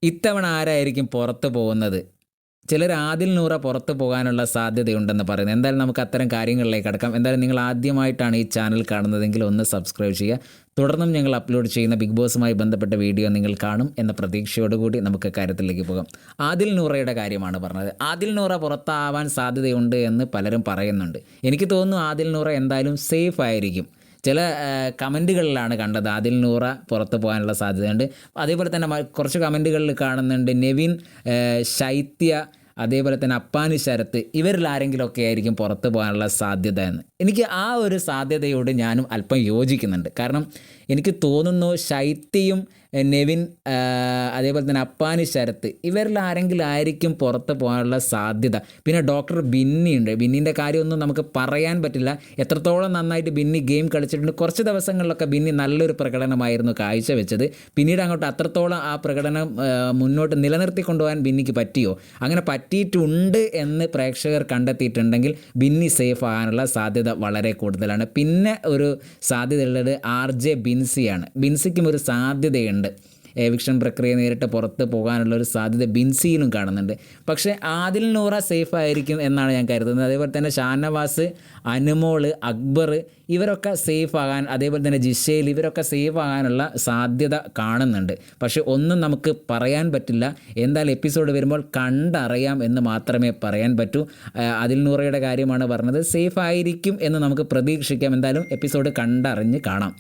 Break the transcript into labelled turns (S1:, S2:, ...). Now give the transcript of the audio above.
S1: ഇത്തവണ ആരായിരിക്കും പുറത്ത് പോകുന്നത്? ചിലർ ആദിൽ നൂറ പുറത്ത് പോകാനുള്ള സാധ്യതയുണ്ടെന്ന് പറയുന്നത്. എന്തായാലും നമുക്ക് അത്തരം കാര്യങ്ങളിലേക്ക് കടക്കാം. എന്തായാലും നിങ്ങൾ ആദ്യമായിട്ടാണ് ഈ ചാനൽ കാണുന്നതെങ്കിൽ ഒന്ന് സബ്സ്ക്രൈബ് ചെയ്യുക. തുടർന്നും ഞങ്ങൾ അപ്ലോഡ് ചെയ്യുന്ന ബിഗ് ബോസുമായി ബന്ധപ്പെട്ട വീഡിയോ നിങ്ങൾ കാണും എന്ന പ്രതീക്ഷയോടുകൂടി നമുക്ക് കാര്യത്തിലേക്ക് പോകാം. ആദിൽ നൂറയുടെ കാര്യമാണ് പറഞ്ഞത്. ആദിൽ നൂറ പുറത്താവാൻ സാധ്യതയുണ്ട് എന്ന് പലരും പറയുന്നുണ്ട്. എനിക്ക് തോന്നുന്നു ആദിൽ നൂറ എന്തായാലും സേഫ് ആയിരിക്കും. ചില കമൻറ്റുകളിലാണ് കണ്ടത് ആദിൽ നൂറ പുറത്ത് പോകാനുള്ള സാധ്യതയുണ്ട്. അതേപോലെ തന്നെ കുറച്ച് കമൻറ്റുകളിൽ കാണുന്നുണ്ട് നെവിൻ, ശൈത്യ, അതേപോലെ തന്നെ അപ്പാനി ശരത്ത്, ഇവരിൽ ആരെങ്കിലുമൊക്കെ ആയിരിക്കും പുറത്ത് പോകാനുള്ള സാധ്യത എന്ന്. എനിക്ക് ആ ഒരു സാധ്യതയോട് ഞാനും അല്പം യോജിക്കുന്നുണ്ട്. കാരണം എനിക്ക് തോന്നുന്നു ശൈത്യയും നെവിൻ, അതേപോലെ തന്നെ അപ്പാനി ശരത്ത്, ഇവരിൽ ആരെങ്കിലും ആയിരിക്കും പുറത്ത് പോകാനുള്ള സാധ്യത. പിന്നെ ഡോക്ടർ ബിന്നിയുണ്ട്. ബിന്നിൻ്റെ കാര്യമൊന്നും നമുക്ക് പറയാൻ പറ്റില്ല. എത്രത്തോളം നന്നായിട്ട് ബിന്നി ഗെയിം കളിച്ചിട്ടുണ്ട്. കുറച്ച് ദിവസങ്ങളിലൊക്കെ ബിന്നി നല്ലൊരു പ്രകടനമായിരുന്നു കാഴ്ചവെച്ചത്. പിന്നീട് അങ്ങോട്ട് അത്രത്തോളം ആ പ്രകടനം മുന്നോട്ട് നിലനിർത്തി കൊണ്ടുപോകാൻ ബിന്നിക്ക് പറ്റിയോ? അങ്ങനെ പറ്റിയിട്ടുണ്ട് എന്ന് പ്രേക്ഷകർ കണ്ടെത്തിയിട്ടുണ്ടെങ്കിൽ ബിന്നി സേഫ് ആകാനുള്ള സാധ്യത വളരെ കൂടുതലാണ്. പിന്നെ ഒരു സാധ്യതയുള്ളത് RJ ബിൻസിയാണ്. ബിൻസിക്കും ഒരു സാധ്യതയുണ്ട്. എവിക്ഷൻ പ്രക്രിയ നേരിട്ട് പുറത്ത് പോകാനുള്ളൊരു സാധ്യത ബിൻസിയിലും കാണുന്നുണ്ട്. പക്ഷേ ആദിൽ നൂറ സേഫ് ആയിരിക്കും എന്നാണ് ഞാൻ കരുതുന്നത്. അതേപോലെ തന്നെ ഷാനവാസ്, അനുമോൾ, അക്ബർ, ഇവരൊക്കെ സേഫ് ആകാൻ, അതേപോലെ തന്നെ ജിഷേൽ, ഇവരൊക്കെ സേഫ് ആകാനുള്ള സാധ്യത കാണുന്നുണ്ട്. പക്ഷേ ഒന്നും നമുക്ക് പറയാൻ പറ്റില്ല. എന്തായാലും എപ്പിസോഡ് വരുമ്പോൾ കണ്ടറിയാം എന്ന് മാത്രമേ പറയാൻ പറ്റൂ. ആദിൽ നൂറയുടെ കാര്യമാണ് പറഞ്ഞത്. സേഫ് ആയിരിക്കും എന്ന് നമുക്ക് പ്രതീക്ഷിക്കാം. എന്തായാലും എപ്പിസോഡ് കണ്ടറിഞ്ഞ് കാണാം.